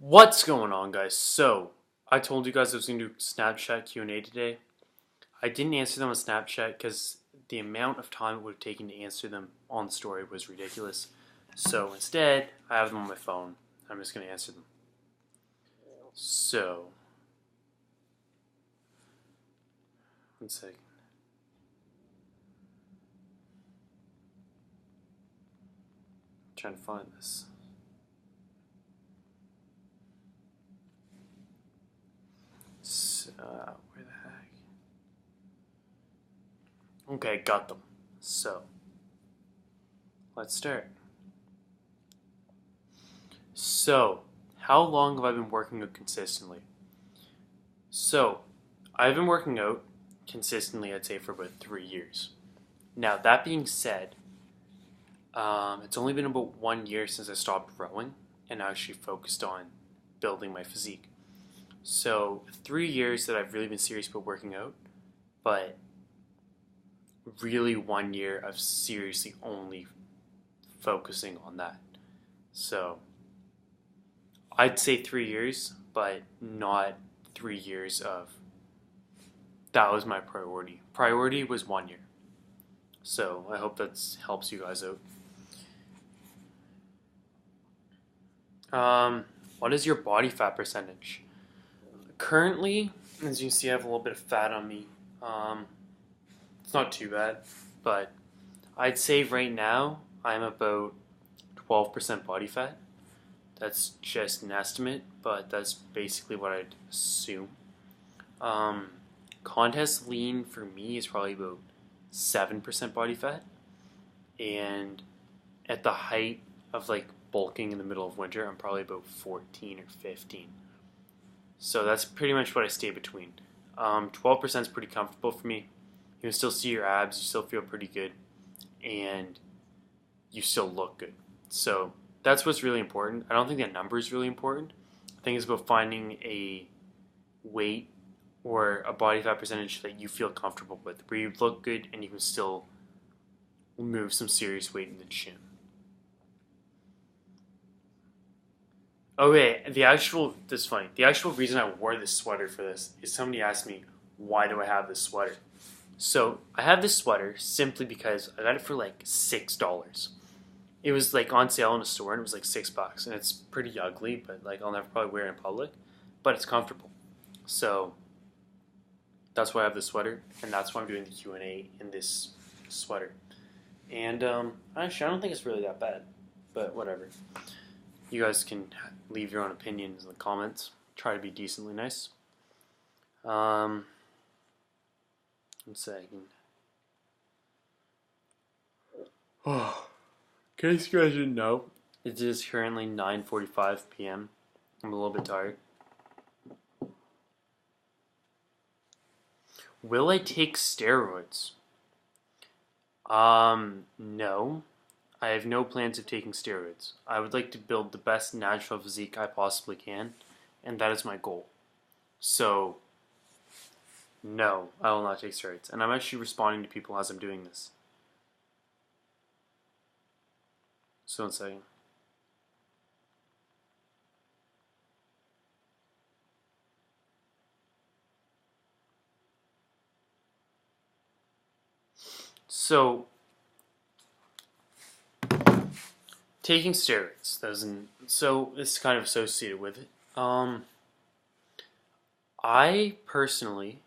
What's going on, guys? So, I told you guys I was going to do Snapchat Q&A today. I didn't answer them on Snapchat because the amount of time it would have taken to answer them on the story was ridiculous. So, instead, I have them on my phone. I'm just going to answer them. So, one second. I'm trying to find this. Where the heck? Okay, got them. So, let's start. So, how long have I been working out consistently? So, I've been working out consistently, I'd say, for about 3 years. Now, that being said, it's only been about 1 year since I stopped rowing and actually focused on building my physique. So 3 years that I've really been serious about working out, but really 1 year of seriously only focusing on that. So I'd say 3 years, but not 3 years of that was my priority. Priority was 1 year. So I hope that helps you guys out. What is your body fat percentage? Currently, as you can see, I have a little bit of fat on me. It's not too bad, but I'd say right now I'm about 12% body fat. That's just an estimate, but that's basically what I'd assume. Contest lean for me is probably about 7% body fat, and at the height of like bulking in the middle of winter, I'm probably about 14 or 15. So that's pretty much what I stay between. 12% is pretty comfortable for me. You can still see your abs, you still feel pretty good, and you still look good. So that's what's really important. I don't think that number is really important. I think it's about finding a weight or a body fat percentage that you feel comfortable with, where you look good and you can still move some serious weight in the gym. Okay, this is funny. The actual reason I wore this sweater for this is somebody asked me, why do I have this sweater? So, I have this sweater simply because I got it for like $6. It was like on sale in a store and it was like $6. And it's pretty ugly, but like I'll never probably wear it in public. But it's comfortable. So, that's why I have this sweater. And that's why I'm doing the Q&A in this sweater. And actually, I don't think it's really that bad. But whatever. You guys can leave your own opinions in the comments. Try to be decently nice. One second. Oh, in case you guys didn't know, it is currently 9:45 p.m. I'm a little bit tired. Will I take steroids? No. I have no plans of taking steroids. I would like to build the best natural physique I possibly can, and that is my goal. So, no, I will not take steroids. And I'm actually responding to people as I'm doing this. So, one second. So, taking steroids doesn't. So it's kind of associated with it. I personally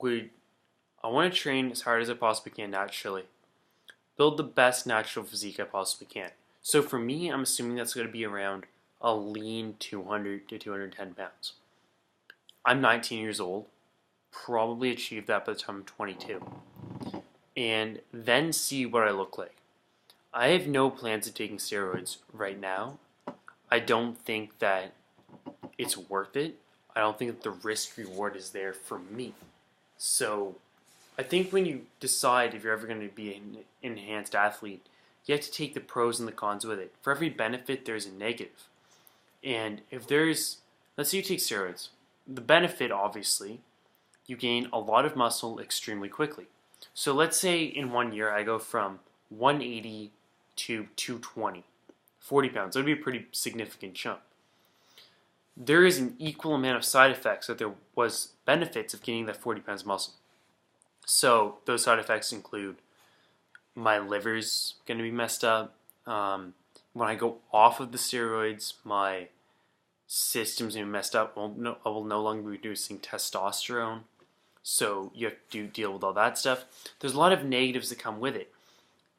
I want to train as hard as I possibly can naturally, build the best natural physique I possibly can. So for me, I'm assuming that's going to be around a lean 200 to 210 pounds. I'm 19 years old, probably achieve that by the time I'm 22, and then see what I look like. I have no plans of taking steroids right now. I don't think that it's worth it. I don't think that the risk reward is there for me. So I think when you decide if you're ever going to be an enhanced athlete, you have to take the pros and the cons with it. For every benefit, there's a negative. And if let's say you take steroids, the benefit, obviously, you gain a lot of muscle extremely quickly. So let's say in 1 year I go from 180 to 220, 40 pounds. That would be a pretty significant jump. there is an equal amount of side effects that there was benefits of gaining that 40 pounds of muscle. So those side effects include my liver's going to be messed up. When I go off of the steroids, my system's going to be messed up. I will no longer be producing testosterone. So you have to deal with all that stuff. There's a lot of negatives that come with it.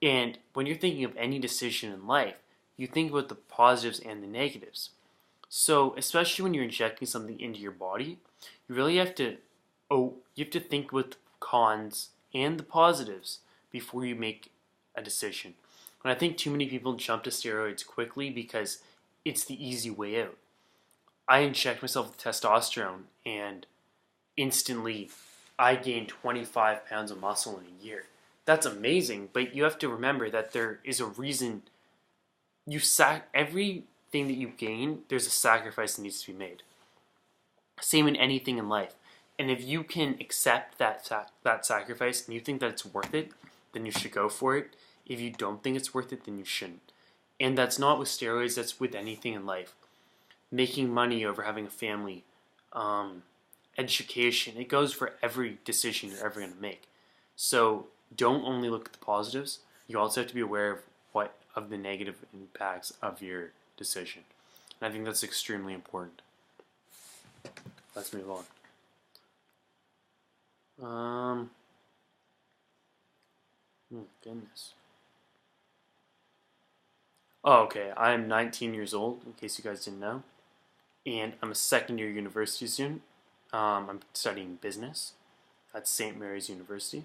And when you're thinking of any decision in life, you think about the positives and the negatives. So especially when you're injecting something into your body, you really have to think with the cons and the positives before you make a decision. And I think too many people jump to steroids quickly because it's the easy way out. I inject myself with testosterone and instantly I gained 25 pounds of muscle in a year. That's amazing, but you have to remember that there is a reason everything that you gain, there's a sacrifice that needs to be made. Same in anything in life. And if you can accept that sacrifice and you think that it's worth it, then you should go for it. If you don't think it's worth it, then you shouldn't. And that's not with steroids, that's with anything in life. Making money over having a family, education, it goes for every decision you're ever going to make. So don't only look at the positives, you also have to be aware of the negative impacts of your decision. And I think that's extremely important. Let's move on. Goodness. Oh, okay. I'm 19 years old, in case you guys didn't know. And I'm a second-year university student. I'm studying business at St. Mary's University.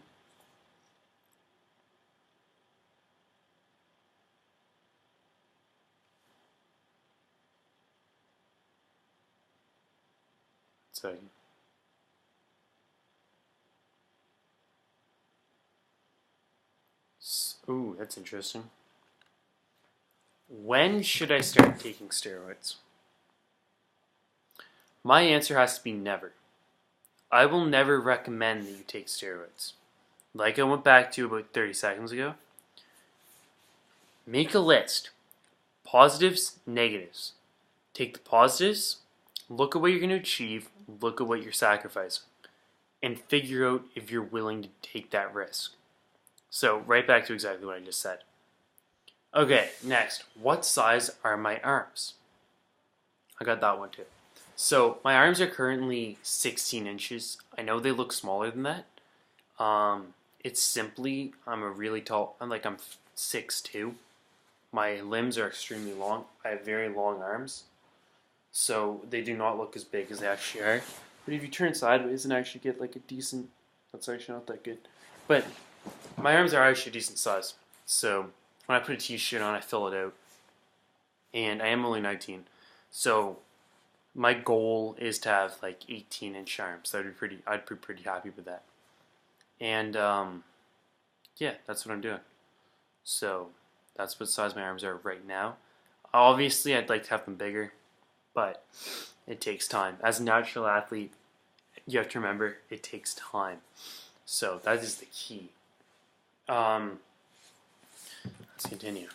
So, ooh, that's interesting. When should I start taking steroids? My answer has to be never. I will never recommend that you take steroids. Like I went back to about 30 seconds ago, make a list. Positives, negatives. Take the positives, look at what you're going to achieve, look at what you're sacrificing, and figure out if you're willing to take that risk. So, right back to exactly what I just said. Okay, next. What size are my arms? I got that one too. So, my arms are currently 16 inches. I know they look smaller than that. It's simply, I'm 6'2". My limbs are extremely long. I have very long arms. So, they do not look as big as they actually are. But if you turn sideways and actually get like a decent, that's actually not that good. But my arms are actually a decent size. So, when I put a t-shirt on, I fill it out. And I am only 19. So, my goal is to have like 18-inch arms. I'd be pretty happy with that. And yeah, that's what I'm doing. So that's what size my arms are right now. Obviously, I'd like to have them bigger, but it takes time. As a natural athlete, you have to remember it takes time. So that is the key. Let's continue.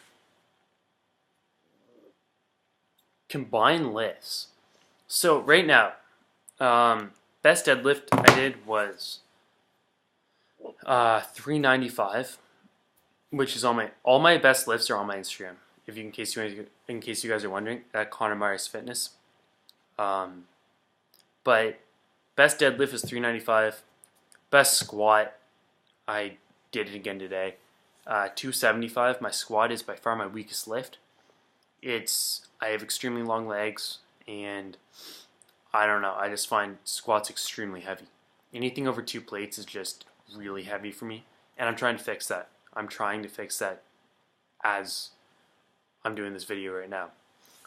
Combine lifts. So right now, best deadlift I did was 395, which is all my best lifts are on my Instagram. In case you guys are wondering, at Connor Myers Fitness. But best deadlift is 395. Best squat, I did it again today. 275. My squat is by far my weakest lift. I have extremely long legs, and I don't know. I just find squats extremely heavy. Anything over 2 plates is just really heavy for me, and I'm trying to fix that. I'm trying to fix that as I'm doing this video right now.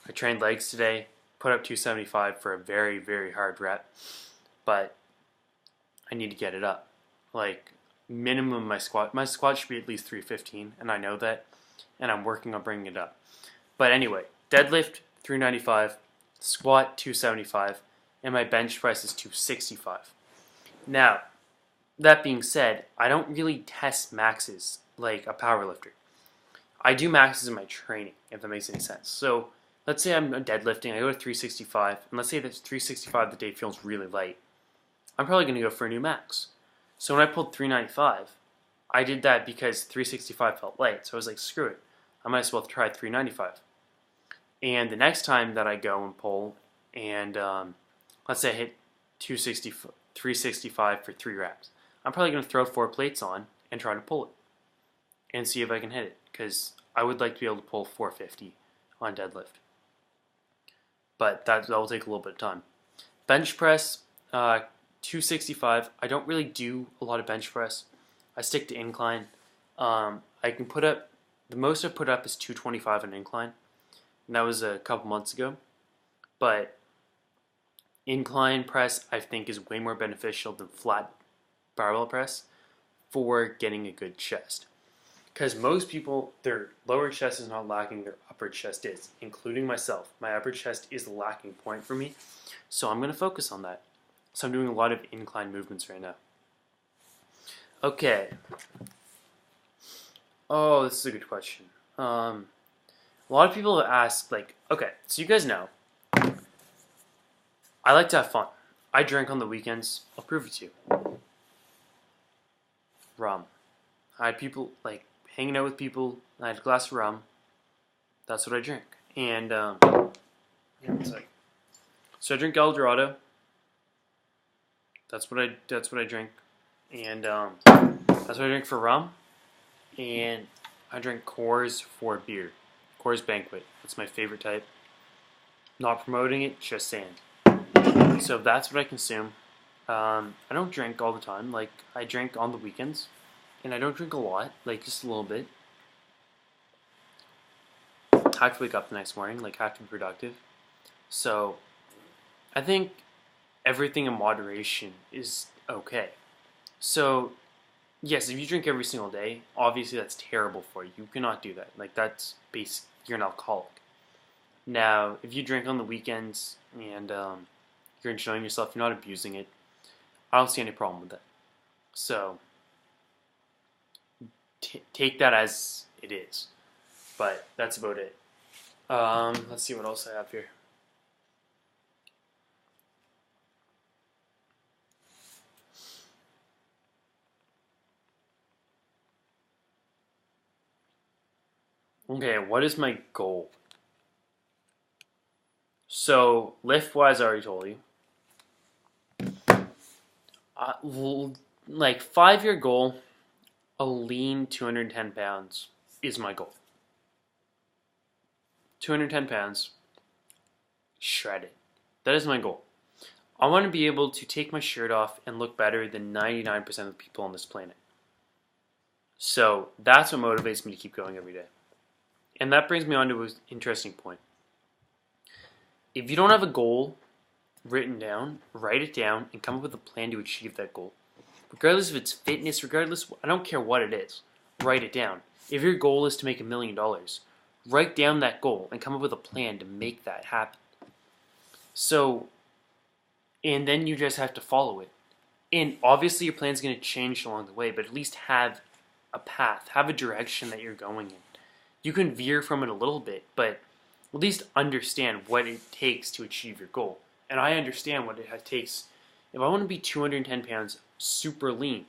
I trained legs today, put up 275 for a very, very hard rep, but I need to get it up. Like, minimum my squat should be at least 315, and I know that, and I'm working on bringing it up. But anyway, deadlift 395, squat 275, and my bench press is 265. Now, that being said, I don't really test maxes like a powerlifter. I do maxes in my training, if that makes any sense. So let's say I'm deadlifting, I go to 365, and let's say that 365 the day feels really light. I'm probably going to go for a new max. So when I pulled 395, I did that because 365 felt light. So I was like, screw it. I might as well try 395. And the next time that I go and pull, and let's say I hit 365 for 3 reps, I'm probably going to throw 4 plates on and try to pull it and see if I can hit it, because I would like to be able to pull 450 on deadlift. But that will take a little bit of time. Bench press, 265. I don't really do a lot of bench press. I stick to incline. I can put up, the most I put up is 225 on incline, and that was a couple months ago. But incline press, I think, is way more beneficial than flat barbell press for getting a good chest. Because most people, their lower chest is not lacking, their upper chest is, including myself. My upper chest is the lacking point for me, so I'm going to focus on that. So I'm doing a lot of incline movements right now. Okay. Oh, this is a good question. A lot of people have asked, like, okay, so you guys know, I like to have fun. I drink on the weekends. I'll prove it to you. Rum. I had people, like, hanging out with people. I had a glass of rum. That's what I drink. And, so I drink El Dorado. That's what I drink. And, that's what I drink for rum. And I drink Coors for beer. Coors Banquet. That's my favorite type. Not promoting it, just saying. So that's what I consume. I don't drink all the time. Like, I drink on the weekends. And I don't drink a lot, like just a little bit. I have to wake up the next morning, like have to be productive. So I think everything in moderation is okay. So yes, if you drink every single day, obviously that's terrible for you. You cannot do that. Like that's basic. You're an alcoholic. Now, if you drink on the weekends and you're enjoying yourself, you're not abusing it, I don't see any problem with that. So take that as it is. But that's about it. Let's see what else I have here. Okay, what is my goal? So, lift-wise, I already told you. Like, 5-year goal, a lean 210 pounds is my goal. 210 pounds, shredded. That is my goal. I want to be able to take my shirt off and look better than 99% of the people on this planet. So that's what motivates me to keep going every day. And that brings me on to an interesting point. If you don't have a goal written down, write it down and come up with a plan to achieve that goal. Regardless if it's fitness, regardless, I don't care what it is, write it down. If your goal is to make $1 million, write down that goal and come up with a plan to make that happen. So, and then you just have to follow it. And obviously your plan's going to change along the way, but at least have a path, have a direction that you're going in. You can veer from it a little bit, but at least understand what it takes to achieve your goal. And I understand what it takes. If I want to be 210 pounds super lean,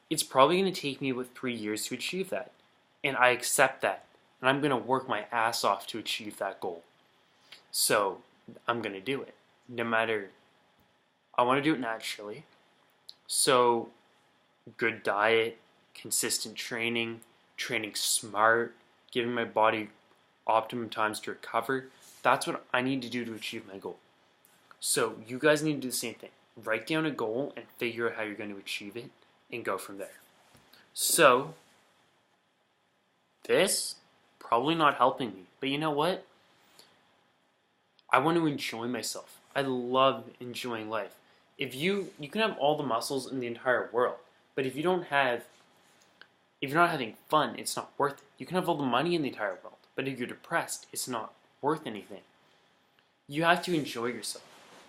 it's probably going to take me about 3 years to achieve that. And I accept that. And I'm going to work my ass off to achieve that goal. So I'm going to do it. No matter, I want to do it naturally. So good diet, consistent training, training smart, giving my body optimum times to recover. That's what I need to do to achieve my goal. So you guys need to do the same thing. Write down a goal and figure out how you're going to achieve it and go from there. So this probably not helping me, but you know what? I want to enjoy myself. I love enjoying life. If you can have all the muscles in the entire world, but if you're not having fun, it's not worth it. You can have all the money in the entire world, but if you're depressed, it's not worth anything. You have to enjoy yourself.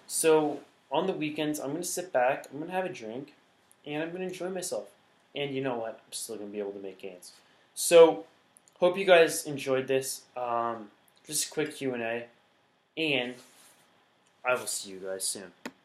So on the weekends, I'm going to sit back, I'm going to have a drink, and I'm going to enjoy myself. And you know what? I'm still going to be able to make gains. So hope you guys enjoyed this. just a quick Q&A, and I will see you guys soon.